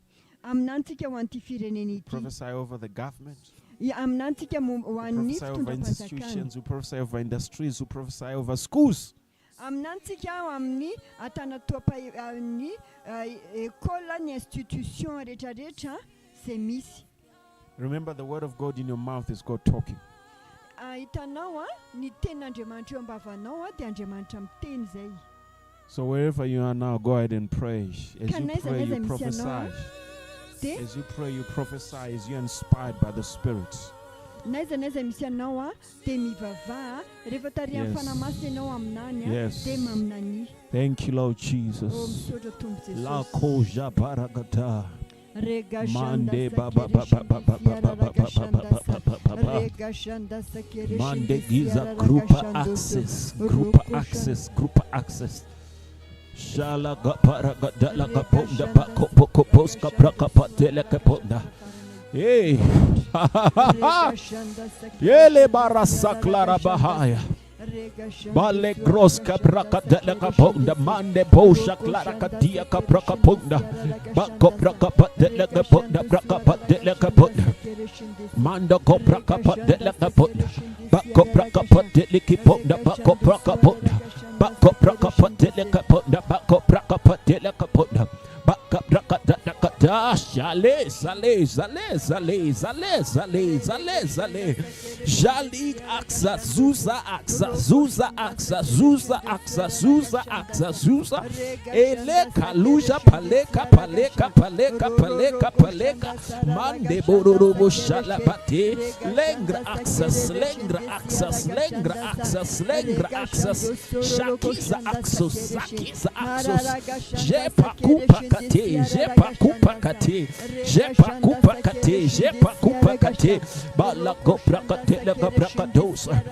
Aminany tsika ho an'ity firenena ity, prophesy over the government, aminany tsika ho an'ny prophesy over fitondram-panjakana, institutions, we prophesy over industries, we prophesy over schools. aminany tsika amin'ny atanatoam-ny école, ny institution rehetrarehetra izay misy. Remember, the word of God in your mouth is God talking. Hitanao ny tenin'Andriamanitra eo am-bavanao dia Andriamanitra miteny izay. So wherever you are now, go ahead and pray. As Kan you aiza pray, n'aiza you misy prophesy. ianao dia As you pray, you prophesy as you're inspired by the Spirit. n'aiza n'aiza misy ianao dia mivavaha rehefa tarihan'ny Yes. fanahy masina ianao aminany Yes. dia maminany. Thank you, Lord Jesus. Misaotra Tompo La Jesosy. koja baragata. Rega Mande shanda ba ba ba ba ba ba ba ba ba ba ba ba ba ba. Rega shanda sakere Mande shindi giza siara group raga shando access, so. group Roko access, group access. Shala ga para ga da la ga ponda ba ko ko poska braka pa tele ka ponda. Hey. Rega shanda sakere Yele shindi barasa siara clara raga shanda bahaya. sa. Rega shanda Bale siara gross raga kabraka shanda dele ka sakere ponda shindi mande si. bosha Roko clara shanda kadia ka sakere braka shindi ponda. siara raga Bako shanda braka sa. pa dele ka Rega ponda shanda braka siara pa raga dele ka shanda ponda. sakere shindi si. Manda ko braka pa Rega dele shanda ka ponda. sakere shindi Bako siara braka raga pa shanda. dele ki ponda bako braka ponda. Bako braka pa dele ka ponda bako braka pa dele ka ponda. Baka braka da da ka da shale sale sale sale sale sale sale sale jali aksa zuza aksa zuza aksa zuza aksa zuza aksa zuza ele kaluja paleka paleka paleka paleka paleka mande bororo shala bate lengra access lengra access lengra access lengra access shakiza axos shakiza axos jepa kupa kate jepa kupa kate jepa kupa kate jepa kupa kate bala gopra kate la gopra dosa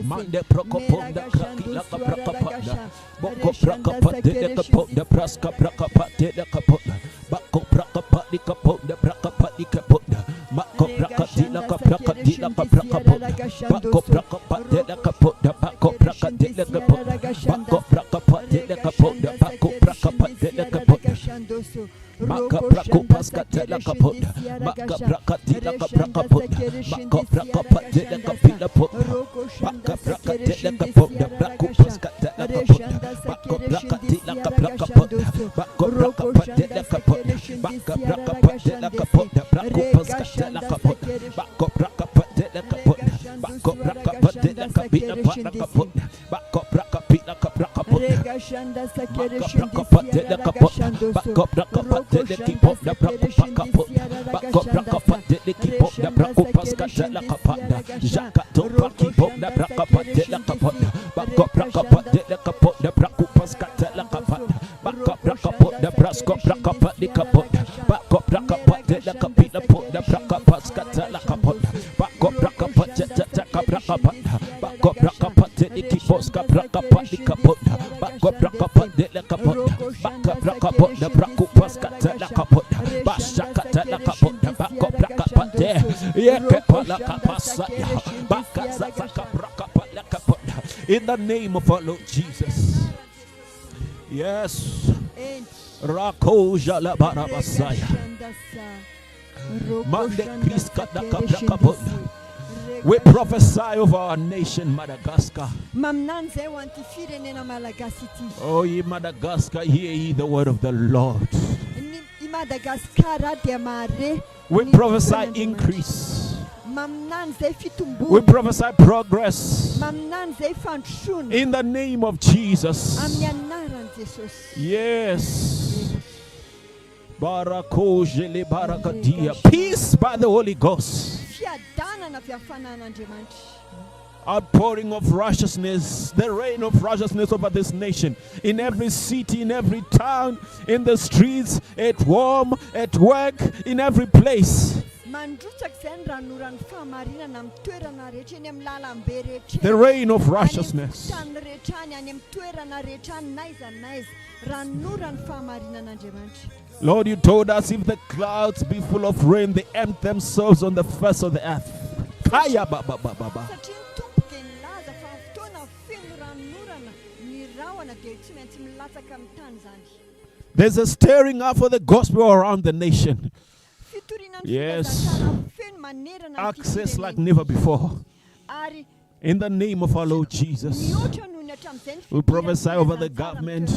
mande prokoponda krakila prokoponda boko prokopate la kaponda praska prokopate la kaponda bako prokopati kaponda prokopati kaponda bako prokati la kaprakati la kaprakoponda bako prokopate la kaponda bako prokati la kaponda bako prokopate la kaponda bako prokopate la kaponda Maka brako paskate la kaponda, maka brakati la kaponda, maka brakapate la kapila ponda, maka brakate la kaponda, brako paskate la kaponda, maka brakati la kaponda, maka brakapate la kaponda, maka brakapate la kaponda, brako paskate la kaponda, maka brakapate la kaponda, maka brakapate la kapila ponda, maka brakapila kaponda, Rega shanda sakere maka shindi brakapate la siara raga kaponda, shando so. maka brakapate la kiponda brako pakaponda, maka brakapate la kiponda brako paskate la kaponda, jakato pakiponda brakapate la kaponda, maka brakapate la kaponda brako paskate la kaponda, maka brakapate brasko brakapate kaponda, maka brakapate la kapila ponda brako paskate la kaponda, maka brakapate tata brakapanda, maka brakapate la kiposka brakapate kaponda, maka brakapate la kaponda, maka brakapate brako paskate la kaponda, bashakate la kaponda, maka brakapate In the name of our Lord Jesus. Yes. Rako Jalabara Basaya. We prophesy over our nation, Madagascar. Oh, ye Madagascar, hear ye the word of the Lord. We prophesy increase. We prophesy progress. In the name of Jesus. Yes. Peace by the Holy Ghost. Outpouring of righteousness, the reign of righteousness over this nation, in every city, in every town, in the streets, at home, at work, in every place. The reign of righteousness. Lord, you told us if the clouds be full of rain, they empty themselves on the face of the earth. There's a stirring up for the gospel around the nation. Yes. Access like never before. In the name of our Lord Jesus. We prophesy over the government.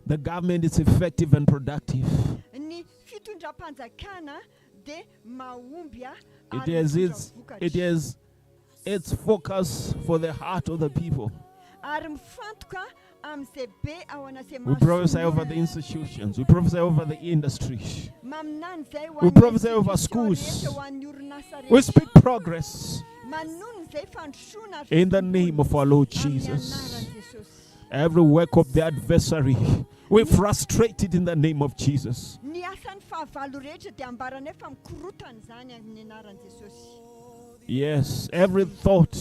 The government is effective and productive. It has its focus for the heart of the people. We prophesy over the institutions. We prophesy over the industry. We prophesy over schools. We speak progress. In the name of our Lord Jesus. Every work of the adversary, we frustrate it in the name of Jesus. Yes, every thought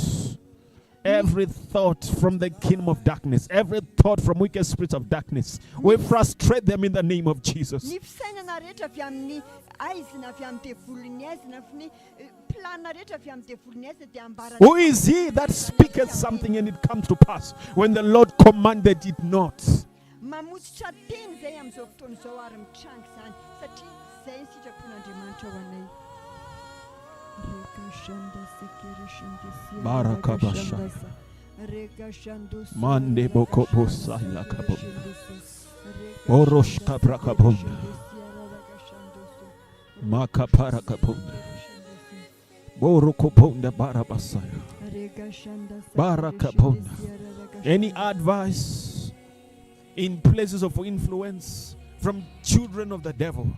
from the kingdom of darkness, every thought from wicked spirits of darkness, we frustrate them in the name of Jesus. Who is he that speaketh something and it comes to pass when the Lord commanded it not? Barakabasha Mande Bokobosa Lakabo Orosh Kabrakabonda Makaparakabonda Borokobonda Barabasaya Barakabonda. Any advice in places of influence from children of the devil?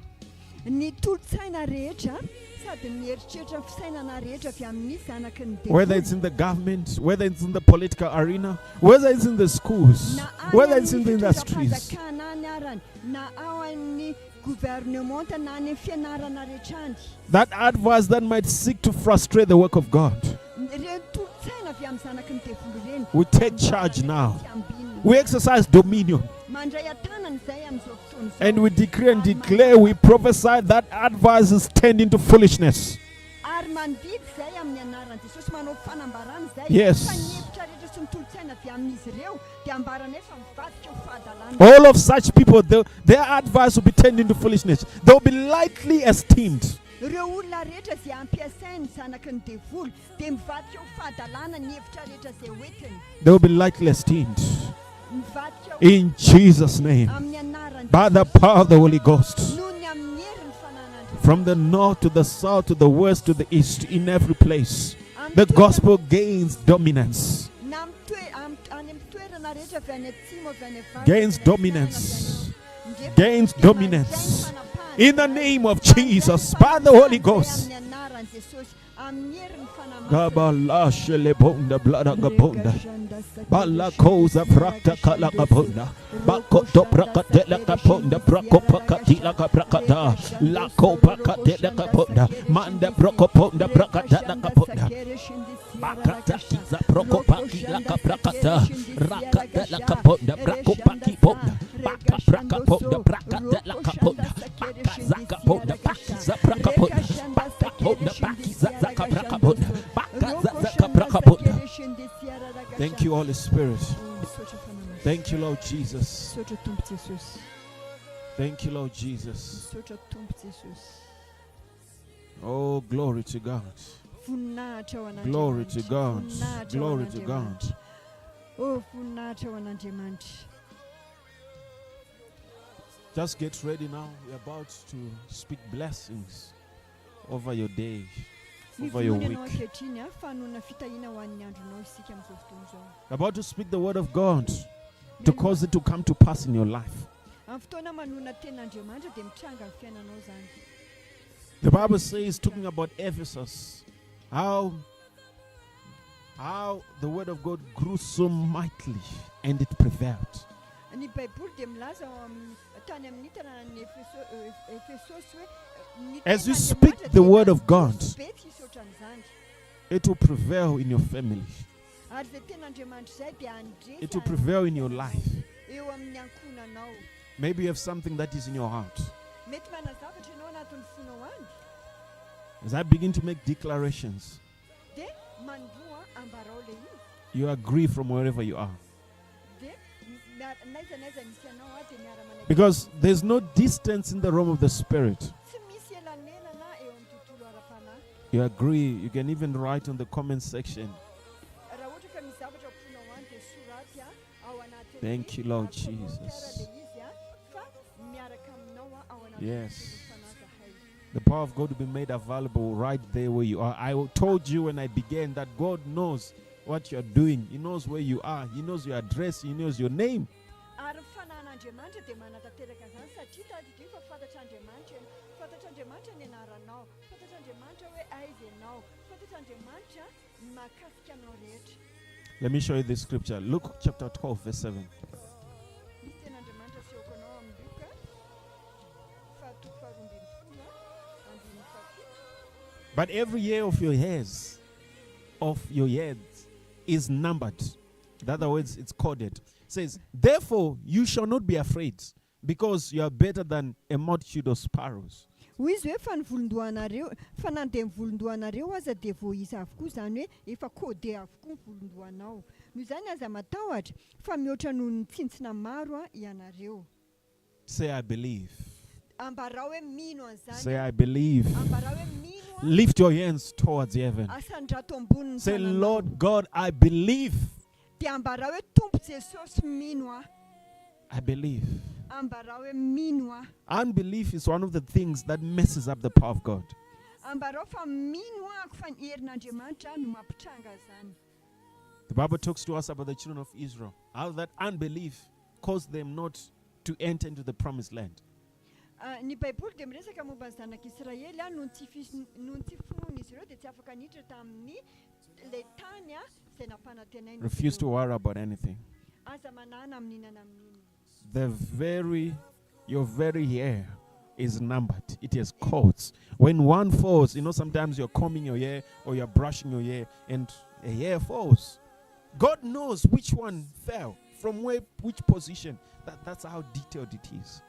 Whether it's in the government, whether it's in the political arena, whether it's in the schools, whether it's in the industries. That advice that might seek to frustrate the work of God. We take charge now. We exercise dominion. And we decree and declare, we prophesy that advice is turned into foolishness. Yes. All of such people, their advice will be turned into foolishness. They will be lightly esteemed. They will be lightly esteemed. In Jesus' name. By the power of the Holy Ghost. From the north to the south to the west to the east, in every place, the gospel gains dominance. Gains dominance. Gains dominance. In the name of Jesus, by the Holy Ghost. Gabalashe lebonda blada gabonda bala koza frakta kala gabonda bako to prakate la gabonda brako pakati la gabrakada la ko pakate la gabonda manda broko ponda brakata la gabonda bakata kiza broko paki la gabrakata rakata la gabonda brako paki ponda baka braka ponda brakata la gabonda baka zaka ponda baki za braka ponda baka ponda Thank you, Holy Spirit. Thank you, Lord Jesus. Thank you, Lord Jesus. Oh, glory to God. Glory to God. Glory to God. Just get ready now. We're about to speak blessings over your day, over your week. About to speak the word of God to cause it to come to pass in your life. The Bible says, talking about Ephesus, how the word of God grew so mightily and it prevailed. As you speak the word of God, it will prevail in your family. It will prevail in your life. Maybe you have something that is in your heart. As I begin to make declarations, you agree from wherever you are. Because there's no distance in the realm of the Spirit. You agree. You can even write on the comment section. Thank you, Lord Jesus. Yes. The power of God will be made available right there where you are. I told you when I began that God knows what you're doing. He knows where you are. He knows your address. He knows your name. Let me show you this scripture. Luke chapter 12, verse 7. But every year of your heads is numbered. In other words, it's coded. It says, therefore, you shall not be afraid, because you are better than a multitude of sparrows. Say, I believe. Say, I believe. Lift your hands towards heaven. Say, Lord God, I believe. I believe. Unbelief is one of the things that messes up the power of God. The Bible talks to us about the children of Israel, how that unbelief caused them not to enter into the promised land. Refuse to worry about anything. Your very hair is numbered. It has codes. When one falls, sometimes you're combing your hair or you're brushing your hair and a hair falls. God knows which one fell, from which position. That's how detailed it is.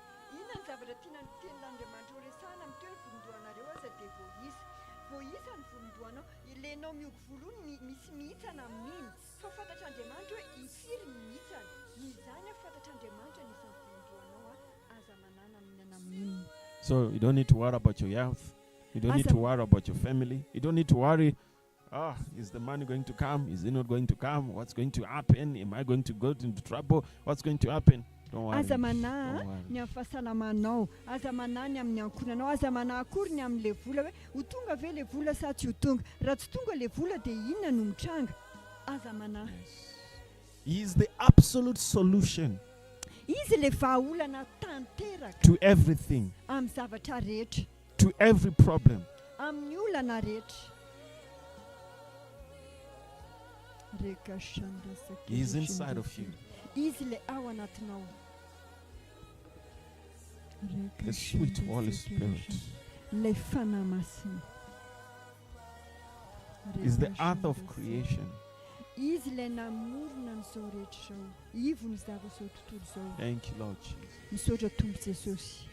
So you don't need to worry about your health. You don't need to worry about your family. You don't need to worry, is the money going to come? Is it not going to come? What's going to happen? Am I going to go into trouble? What's going to happen? Don't worry. Don't worry. He is the absolute solution to everything, to every problem. He is inside of you. The sweet Holy Spirit is the author of creation. Thank you, Lord Jesus.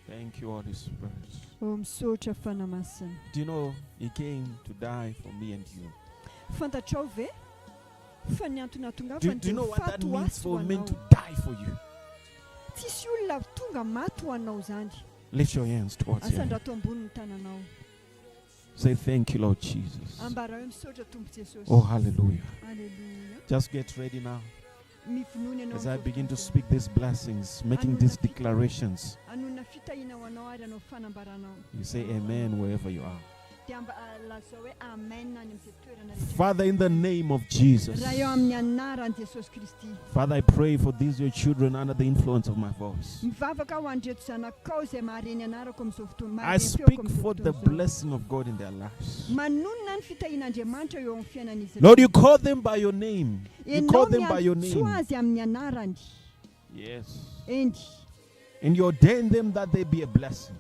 Thank you, Holy Spirit. Do you know He came to die for me and you? fa ny antony ahatonga Do fa you know what that fato means asy for ho men to anao. die for you? Tsisy olona tonga maty ho anao zany. Lift your hands towards Him. Asandrato ambony ny tananao. Say thank you, Lord Jesus. Ambara hoe misaotra Tompo Jesosy. Oh, hallelujah. Haleluya. Just get ready now. Mivonoana ianao As I amin'izao begin to fotoana speak these blessings, making these declarations, izao. Anona fitahiana ho anao ary anao fanambaranao. you say amen wherever you are. Dia lazao hoe amen any amin'izay toerana rehetra. Father, in the name of Jesus, Raha eo amin'ny anaran'i Jesosy Kristy. Father, I pray for these your children under the influence of my voice. Mivavaka ho andreto zanakao izay mahareny anarako amin'izao fotoana. I speak for the blessing of God in their lives. Manonona ny fitahian'Andriamanitra eo amin'ny fiainan'izy. Lord, you call them by your name. You call Ianao them by your miantso name. azy amin'ny anarany. Yes. Endy. And you ordain them that they be a blessing.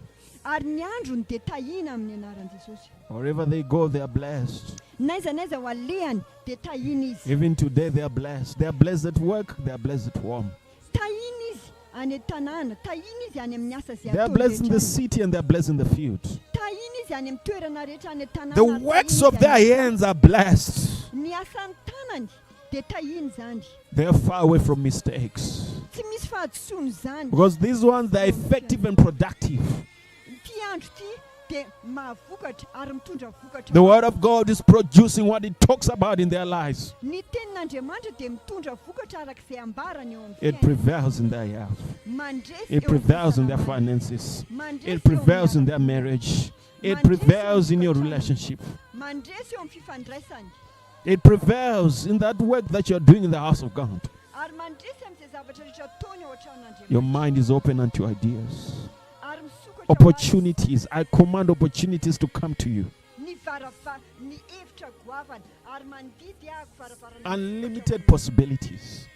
Ary ny androny dia tahina amin'ny anaran'i Jesosy. Wherever they go, they are blessed. Naiza ho alehany dia tahina izy. Even today, they are blessed. They are blessed at work. They are blessed at home. Tahina izy any tanàna. Tahina izy any amin'ny asa izay They are ataony blessed in the rehetra. city and they are blessed in the field. Tahina izy any amin'ny toerana rehetra any tanàna. The works of their hands are blessed. Ny asan'ny tanany dia tahina zany. They are far away from mistakes. Tsy misy fahadisono zany. Because these ones, they are effective and productive. Ty andro ty dia mahavokatra ary mitondra vokatra. The word of God is producing what it talks about in their lives. Ny tenin'Andriamanitra dia mitondra vokatra arak'izay ambarany eo amin'ny It fiainana. prevails in their health. Mandresy It eo amin'ny prevails in their fahasalamana. finances. Mandresy It eo prevails amin'ny in their marriage. It prevails in your relationship. Mandresy eo amin'ny fifandraisany. It prevails in that work that you're doing in the house of God. Ary mandresy amin'izay zavatra rehetra ataony ao an-tranon'Andriamanitra. Your mind is open unto ideas. Ary misokatra ho azy. Opportunities. I command opportunities to come to you. Ny hevitra goavany ary mandidy ahako varavarana. Unlimited possibilities.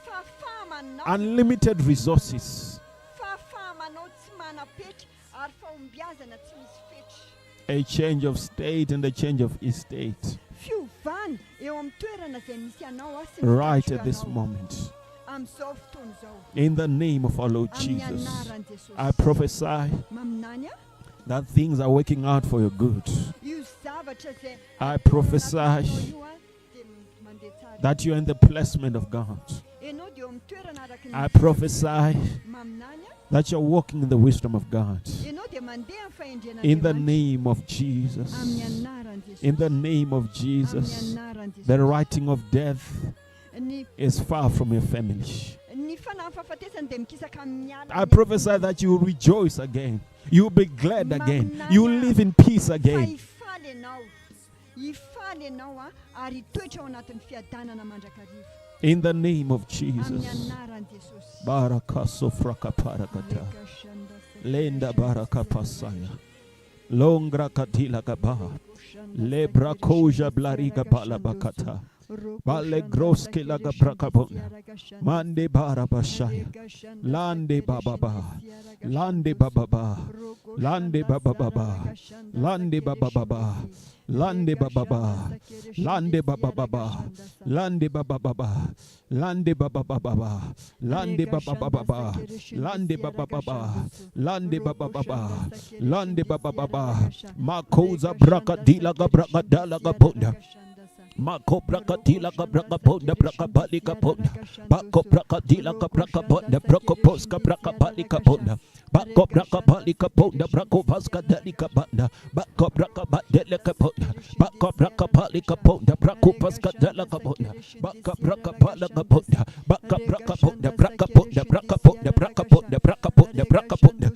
Fahafahamanao. Unlimited resources. Fahafahamanao tsy manapetry ary fahombiazana tsy misy fetry. A change of state and a change of estate. Fiovana eo amin'ny toerana izay misy anao sy ny Right tatro at this anao. moment. Amin'izao fotoana izao. In the name of our Lord Amin'ny Jesus, anaran'i Jesosy. I prophesy Maminany a? that things are working out for your good. Io zavatra izay I prophesy io a dia mandeha tsara. that you're in the placement of God. Enao dia eo amin'ny toerana araky ny I prophesy maminany a? that you're walking in the wisdom of God. Enao dia mandeha amin'ny fahendren'Andriamanitra. In the name of Jesus. Amin'ny anaran'i Jesosy. In the name of Amin'ny Jesus. anaran'i Jesosy. The writing of death Ny is far from your family. ny fanahy fahafatesany dia mikisaka amin'ny ala. I prophesy that you will rejoice again. You will be glad again. You will live in peace again. Hifaly ianao. Hifaly ianao a ary hitoetra ao anatin'ny fiadanana mandrakariva. In the name of Amin'ny Jesus. anaran'i Jesosy. Barakaso frakaparakata. Rekashanda Lenda barakapasaya. Longra katila gaba. Lebra koja blariga balabakata. Bale groske laga brakabona. Mande barabashaya. Lande bababa. Lande bababa. Lande bababa. Lande bababa. Lande bababa. Lande bababa. Lande bababa. Lande bababa. Lande bababa. Lande bababa. Lande bababa. Lande bababa. Makoza brakadila gabrakadala gabonda. Mako brakadila gabrakabonda brakabali gabonda. Bako brakadila gabrakabonda brakopos gabrakabali gabonda. Bako brakabali gabonda brakovaska dali gabonda. Bako brakabadele gabonda. Bako brakabali gabonda brakovaska dala gabonda. Baka brakabala gabonda. Baka brakabonda brakabonda brakabonda brakabonda brakabonda brakabonda.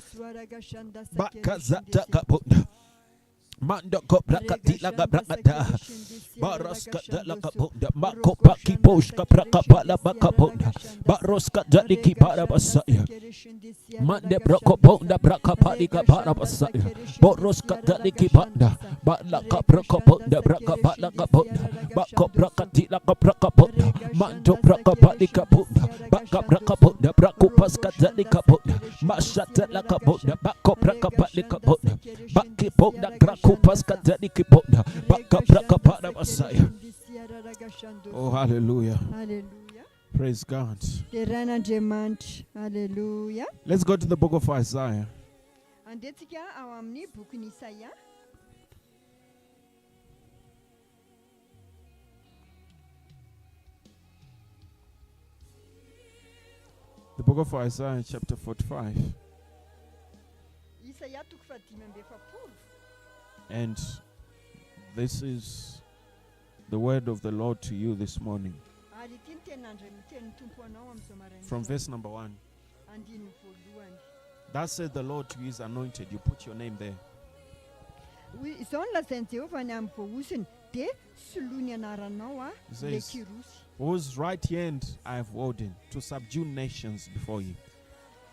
Baka zata gabonda. Manda koprakatila gabrakata. Baraska dala kabonda. Mako paki poshka prakabala bakabonda. Baroska dali kibara basaya. Mande brokobonda brakapali kabara basaya. Boroska dali kibanda. Balaka brokobonda brakabala kabonda. Bako brakatila kabrakabonda. Mando brakabali kabonda. Baka brakabonda brakupaska dali kabonda. Mashatala kabonda. Bako brakabali kabonda. Baki bonda grakupaska dali kibonda. Baka brakabala basaya. Oh, hallelujah. Hallelujah. Praise God. Teran'Andriamanitra. Hallelujah. Let's go to the book of Isaiah. Andetsika ao amin'ny bokin'i Isaia. book of Isaiah, chapter 45. Isaia toko fadimy amby efapolo. And this is the word of the Lord to you this morning. Ary ity ny tenandro miteny tompo anao amin'izao maraina. From verse number 1. Andiny voalohany. Thus said the Lord to his anointed. You put your name there. Izao no lazain'i Jehovah ny amin'ny voaosiny dia soloa ny anaranao a It le says, kirosy. whose right hand I have ordained to subdue nations before you.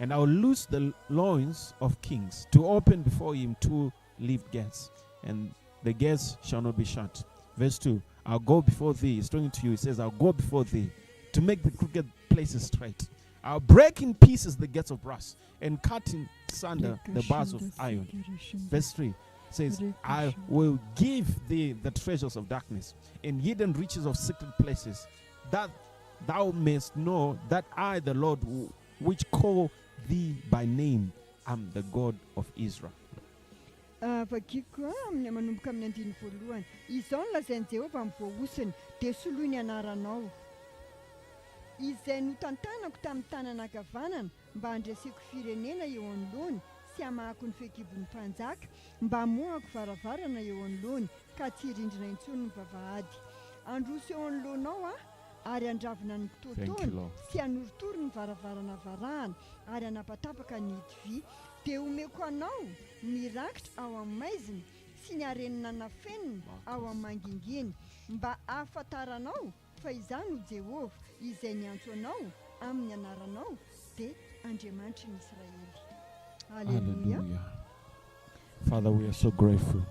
And I will loose the loins of kings to open before him two-leaved gates, and the gates shall not be shut. Verse 2, I'll go before thee. He's talking to you. He says, I'll go before thee to make the crooked places straight. I'll break in pieces the gates of brass and cut in sunder the bars of iron. Verse 3 says, I will give thee the treasures of darkness and hidden riches of secret places, that thou mayest know that I, the Lord, which call thee by name, am the God of Israel. Vakiko amin'ny manomboka amin'ny andiny voalohany. Izao no lazain'i Jehovah amin'ny voaosiny dia soloa ny anaranao. Izay notantanako tamin'ny tanana ankavanana mba handresiko firenena eo anoloany sy hamahako ny fehikibon'ny mpanjaka, mba hamohako varavarana eo anoloany ka tsy hirindrina intsony ny vavahady. Androso eo anoloanao ary andravina ny totoany sy hanorotoro ny varavarana varahana ary hanapatapaka ny hidivy. Dia omeko anao mirakitra ao amin'ny maizina sy ny arenina nafenina ao amin'ny mangingina, mba ahafantaranao fa izany ho Jehovah izay niantso anao amin'ny anaranao dia Andriamanitry ny Israely. Hallelujah. Father, we are so grateful.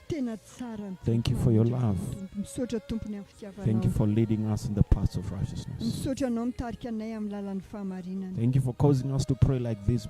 Tena tsara ny Thank you for your love. misaotra tompony amin'ny fitiavanao. Thank you for leading us in the paths of righteousness. Misaotra anao mitarika anay amin'ny lalan'ny fahamarinana. Thank you for causing us to pray like this